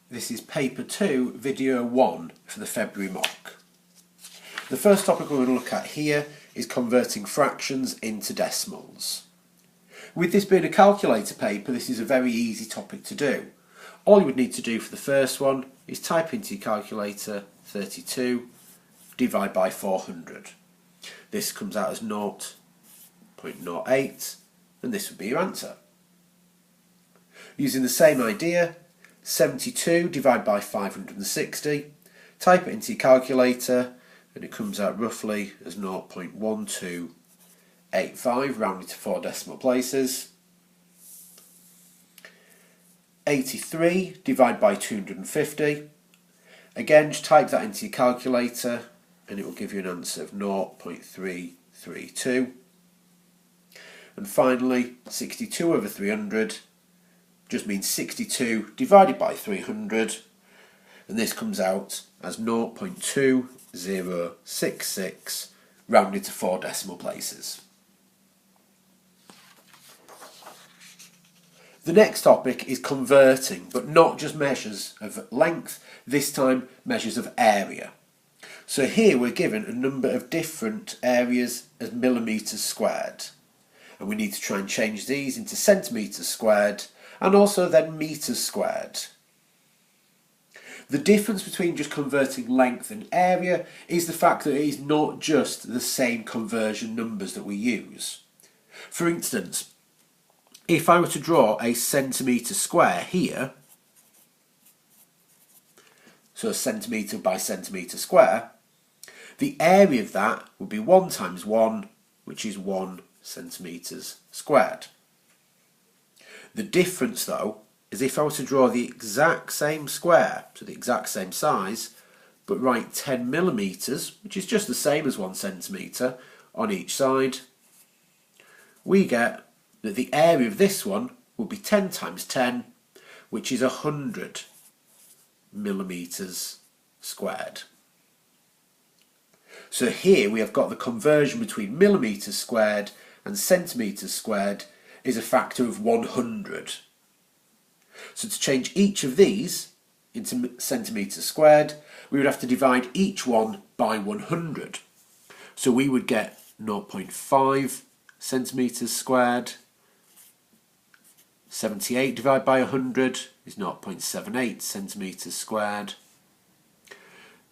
This is paper 2, video 1 for the February mock. The first topic we're going to look at here is converting fractions into decimals. With this being a calculator paper, this is a very easy topic to do. All you would need to do for the first one is type into your calculator 32, divide by 400. This comes out as 0.08, and this would be your answer. Using the same idea, 72 divided by 560, type it into your calculator and it comes out roughly as 0.1285 rounded to 4 decimal places. 83 divided by 250, again just type that into your calculator and it will give you an answer of 0.332. And finally 62 over 300 just means 62 divided by 300, and this comes out as 0.2066 rounded to 4 decimal places. The next topic is converting, but not just measures of length, this time measures of area. So here we're given a number of different areas as millimetres squared, and we need to try and change these into centimetres squared and also then metres squared. The difference between just converting length and area is the fact that it is not just the same conversion numbers that we use. For instance, if I were to draw a centimetre square here, so a centimetre by centimetre square, the area of that would be 1 times 1, which is 1 centimetres squared. The difference though is if I were to draw the exact same square, so the exact same size, but write 10 millimetres, which is just the same as 1 centimetre, on each side, we get that the area of this one will be 10 times 10, which is 100 millimetres squared. So here we have got the conversion between millimetres squared and centimetres squared is a factor of 100. So to change each of these into centimetres squared, we would have to divide each one by 100. So we would get 0.5 centimetres squared. 78 divided by 100 is 0.78 centimetres squared.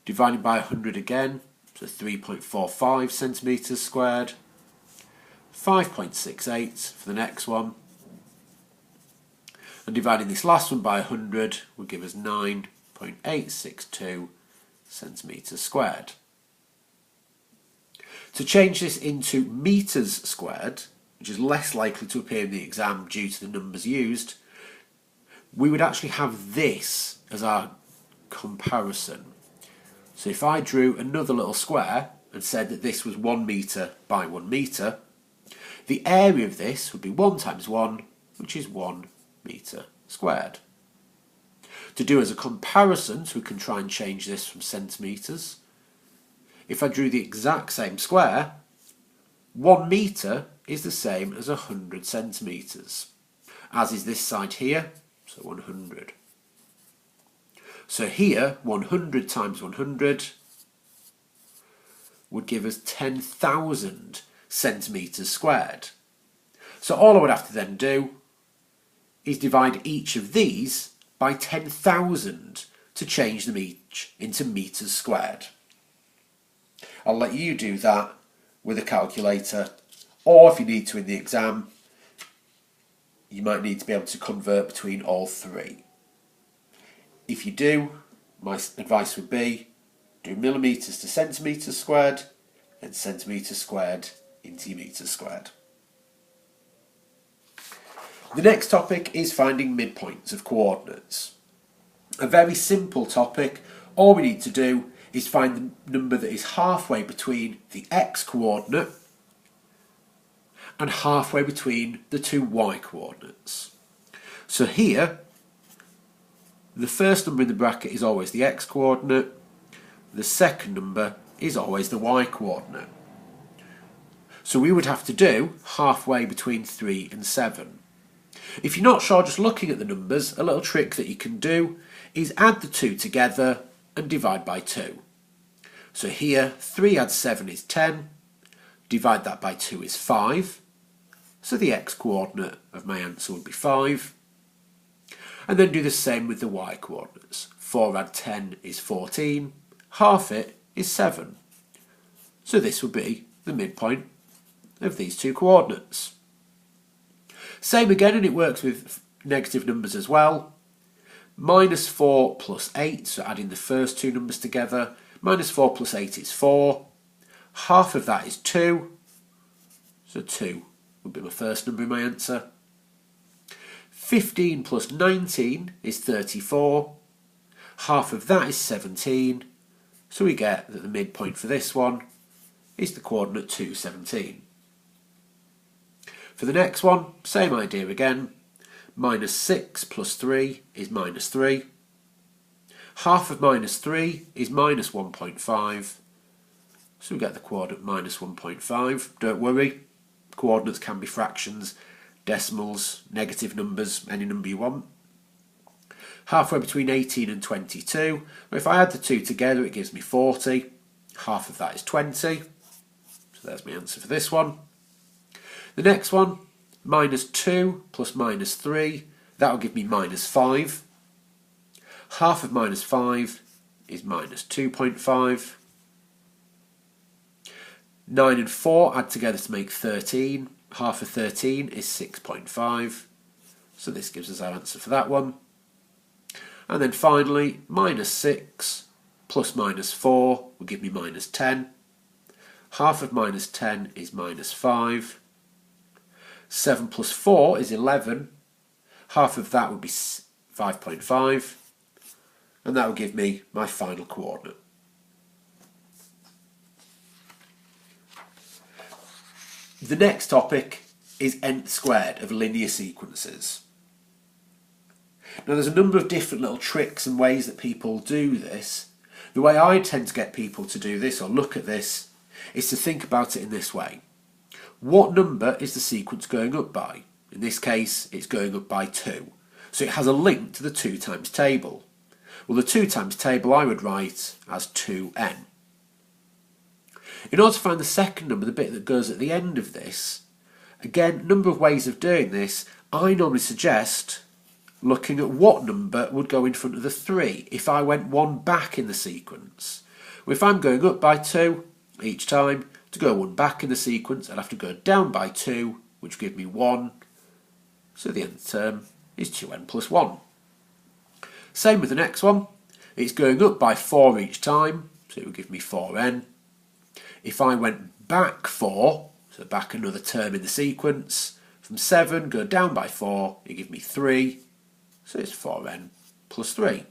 Divided by 100 again, so 3.45 centimetres squared. 5.68 for the next one, and dividing this last one by 100 will give us 9.862 centimetres squared. To change this into metres squared, which is less likely to appear in the exam due to the numbers used, we would actually have this as our comparison. So if I drew another little square and said that this was 1 metre by 1 metre, the area of this would be 1 times 1, which is 1 metre squared. To do as a comparison, so we can try and change this from centimetres, if I drew the exact same square, 1 metre is the same as 100 centimetres, as is this side here, so 100. So here, 100 times 100 would give us 10,000 centimetres squared. So all I would have to then do is divide each of these by 10,000 to change them each into metres squared. I'll let you do that with a calculator, or if you need to in the exam, you might need to be able to convert between all three. If you do, my advice would be do millimetres to centimetres squared and centimetres squared into your metres squared. The next topic is finding midpoints of coordinates. A very simple topic. All we need to do is find the number that is halfway between the x coordinate and halfway between the two y coordinates. So here, the first number in the bracket is always the x coordinate, the second number is always the y coordinate. So we would have to do halfway between 3 and 7. If you're not sure, just looking at the numbers, a little trick that you can do is add the two together and divide by 2. So here, 3 add 7 is 10, divide that by 2 is 5, so the x-coordinate of my answer would be 5. And then do the same with the y-coordinates. 4 add 10 is 14, half it is 7. So this would be the midpoint of these two coordinates. Same again, and it works with negative numbers as well. Minus 4 plus 8, so adding the first two numbers together. Minus 4 plus 8 is 4. Half of that is 2. So 2 would be my first number in my answer. 15 plus 19 is 34. Half of that is 17. So we get that the midpoint for this one is the coordinate 217. For the next one, same idea again. Minus 6 plus 3 is minus 3. Half of minus 3 is minus 1.5. So we get the coordinate minus 1.5. Don't worry, coordinates can be fractions, decimals, negative numbers, any number you want. Halfway between 18 and 22. Well, if I add the two together, it gives me 40. Half of that is 20. So there's my answer for this one. The next one, minus 2 plus minus 3, that will give me minus 5. Half of minus 5 is minus 2.5. 9 and 4 add together to make 13. Half of 13 is 6.5. So this gives us our answer for that one. And then finally, minus 6 plus minus 4 will give me minus 10. Half of minus 10 is minus 5. 7 plus 4 is 11. Half of that would be 5.5. And that will give me my final coordinate. The next topic is nth squared of linear sequences. Now there's a number of different little tricks and ways that people do this. The way I tend to get people to do this or look at this is to think about it in this way. What number is the sequence going up by? In this case, it's going up by 2. So it has a link to the 2 times table. Well, the 2 times table I would write as 2n. In order to find the second number, the bit that goes at the end of this, again, a number of ways of doing this. I normally suggest looking at what number would go in front of the 3 if I went one back in the sequence. Well, if I'm going up by 2 each time, to go one back in the sequence, I'd have to go down by 2, which would give me 1. So the nth term is 2n plus 1. Same with the next one. It's going up by 4 each time, so it would give me 4n. If I went back 4, so back another term in the sequence, from 7, go down by 4, it gives me 3, so it's 4n plus 3.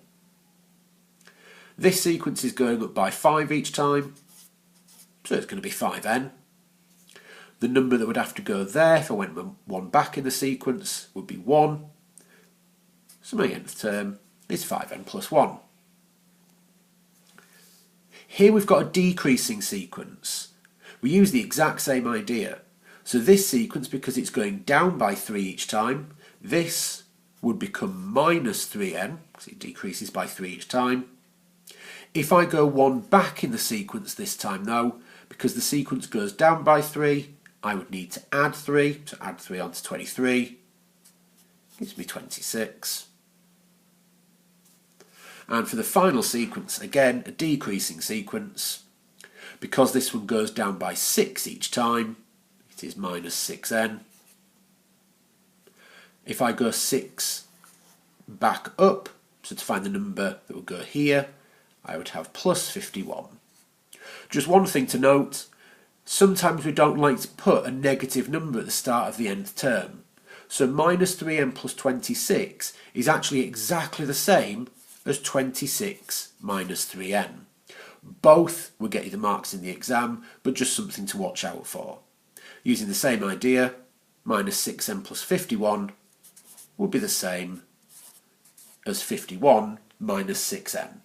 This sequence is going up by 5 each time, so it's going to be 5n. The number that would have to go there if I went one back in the sequence would be 1, so my nth term is 5n plus 1. Here we've got a decreasing sequence. We use the exact same idea. So this sequence, because it's going down by 3 each time, this would become minus 3n, because it decreases by 3 each time. If I go one back in the sequence this time though, because the sequence goes down by 3, I would need to add 3, so add 3 onto 23, gives me 26. And for the final sequence, again, a decreasing sequence. Because this one goes down by 6 each time, it is minus 6n. If I go 6 back up, so to find the number that would go here, I would have plus 51. Just one thing to note, sometimes we don't like to put a negative number at the start of the nth term. So minus 3n plus 26 is actually exactly the same as 26 minus 3n. Both will get you the marks in the exam, but just something to watch out for. Using the same idea, minus 6n plus 51 would be the same as 51 minus 6n.